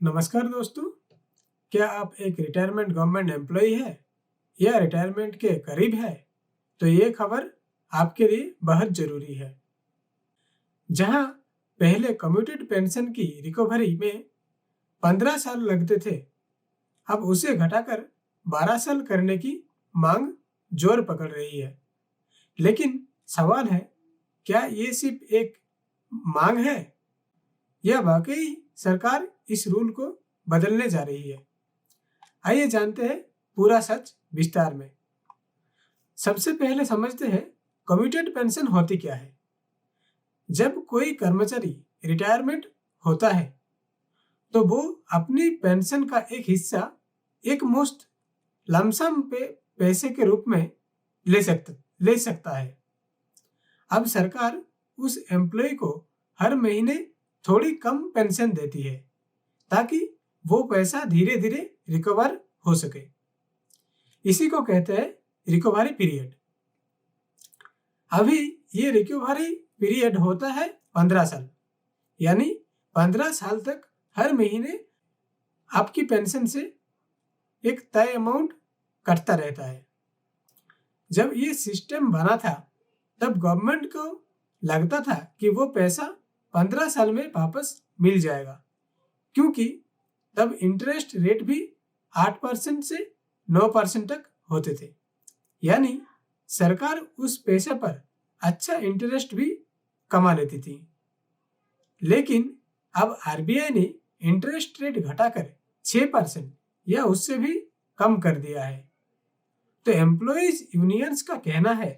नमस्कार दोस्तों, क्या आप एक रिटायरमेंट गवर्नमेंट एम्प्लॉय है या रिटायरमेंट के करीब है? तो ये खबर आपके लिए बहुत जरूरी है। जहां पहले कम्यूटेड पेंशन की रिकवरी में 15 साल लगते थे, अब उसे घटाकर 12 साल करने की मांग जोर पकड़ रही है। लेकिन सवाल है, क्या ये सिर्फ एक मांग है या वाकई सरकार इस रूल को बदलने जा रही है? आइए जानते हैं पूरा सच विस्तार में। सबसे पहले समझते हैं कम्यूटेड पेंशन होती क्या है। जब कोई कर्मचारी रिटायरमेंट होता है तो वो अपनी पेंशन का एक हिस्सा एक मुश्त लमसम पे पैसे के रूप में ले सकता है। अब सरकार उस एम्प्लॉय को हर महीने थोड़ी कम पेंशन देती है ताकि वो पैसा धीरे धीरे रिकवर हो सके। इसी को कहते हैं रिकवरी पीरियड। अभी ये रिकवरी पीरियड होता है 15 साल, यानी 15 साल तक हर महीने आपकी पेंशन से एक तय अमाउंट कटता रहता है। जब ये सिस्टम बना था तब गवर्नमेंट को लगता था कि वो पैसा 15 साल में वापस मिल जाएगा, क्योंकि तब इंटरेस्ट रेट भी 8% से 9% तक होते थे। यानी सरकार उस पैसे पर अच्छा इंटरेस्ट भी कमा लेती थी। लेकिन अब आरबीआई ने इंटरेस्ट रेट घटाकर 6% या उससे भी कम कर दिया है। तो एम्प्लॉयज यूनियंस का कहना है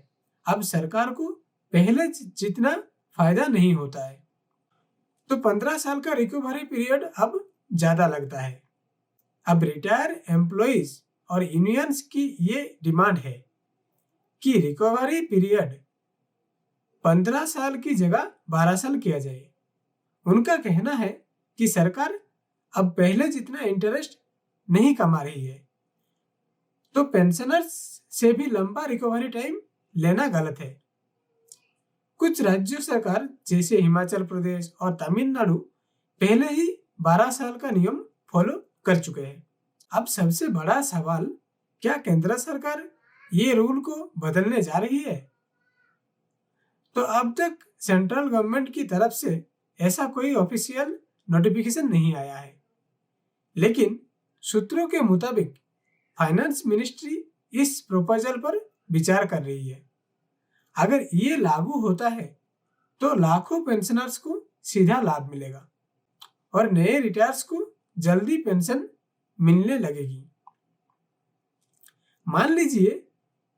अब सरकार को पहले जितना फायदा नहीं होता है। तो 15 साल का रिकवरी पीरियड अब ज्यादा लगता है। अब रिटायर एम्प्लॉयज और यूनियंस की ये डिमांड है कि रिकवरी पीरियड 15 साल की जगह 12 साल किया जाए। उनका कहना है कि सरकार अब पहले जितना इंटरेस्ट नहीं कमा रही है, तो पेंशनर्स से भी लंबा रिकवरी टाइम लेना गलत है। कुछ राज्य सरकार जैसे हिमाचल प्रदेश और तमिलनाडु पहले ही 12 साल का नियम फॉलो कर चुके हैं। अब सबसे बड़ा सवाल, क्या केंद्र सरकार ये रूल को बदलने जा रही है? तो अब तक सेंट्रल गवर्नमेंट की तरफ से ऐसा कोई ऑफिशियल नोटिफिकेशन नहीं आया है, लेकिन सूत्रों के मुताबिक फाइनेंस मिनिस्ट्री इस प्रपोजल पर विचार कर रही है। अगर ये लागू होता है तो लाखों पेंशनर्स को सीधा लाभ मिलेगा और नए रिटायर्स को जल्दी पेंशन मिलने लगेगी। मान लीजिए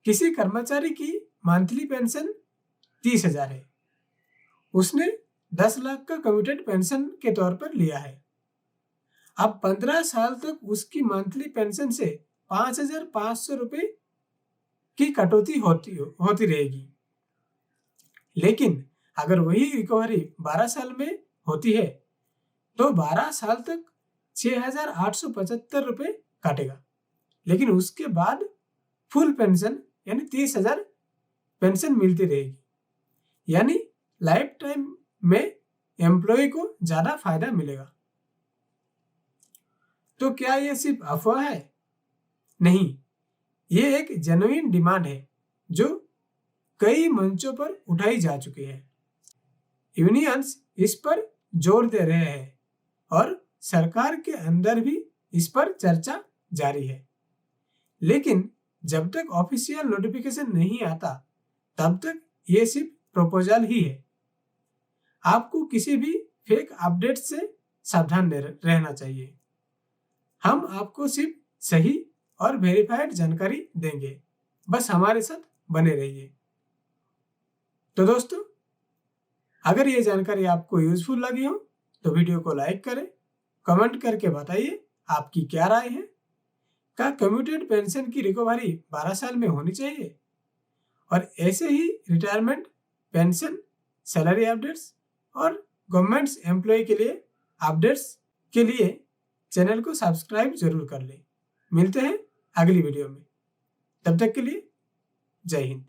किसी कर्मचारी की मंथली पेंशन 30,000 है। उसने 10 लाख का कम्यूटेड पेंशन के तौर पर लिया है। अब 15 साल तक उसकी मंथली पेंशन से 5,500 रुपए की कटौती होती रहेगी। लेकिन अगर वही रिकवरी 12 साल में होती है तो 12 साल तक 6,875 रुपए काटेगा। लेकिन उसके बाद फुल पेंशन यानी 30,000 पेंशन मिलती रहेगी। यानी लाइफ टाइम में एम्प्लॉय को ज्यादा फायदा मिलेगा। तो क्या यह सिर्फ अफवाह है? नहीं, ये एक जेन्युइन डिमांड है जो कई मंचों पर उठाई जा चुकी है। यूनियंस इस पर जोर दे रहे हैं और सरकार के अंदर भी इस पर चर्चा जारी है। लेकिन जब तक ऑफिशियल नोटिफिकेशन नहीं आता तब तक ये सिर्फ प्रपोजल ही है। आपको किसी भी फेक अपडेट से सावधान रहना चाहिए। हम आपको सिर्फ सही और वेरीफाइड जानकारी देंगे, बस हमारे साथ बने रहिए। तो दोस्तों, अगर ये जानकारी आपको यूजफुल लगी हो तो वीडियो को लाइक करें, कमेंट करके बताइए आपकी क्या राय है। क्या कम्यूटेड पेंशन की रिकवरी 12 साल में होनी चाहिए? और ऐसे ही रिटायरमेंट, पेंशन, सैलरी अपडेट्स और गवर्नमेंट एम्प्लॉय के लिए अपडेट्स के लिए चैनल को सब्सक्राइब जरूर कर लें। मिलते हैं अगली वीडियो में, तब तक के लिए जय हिंद।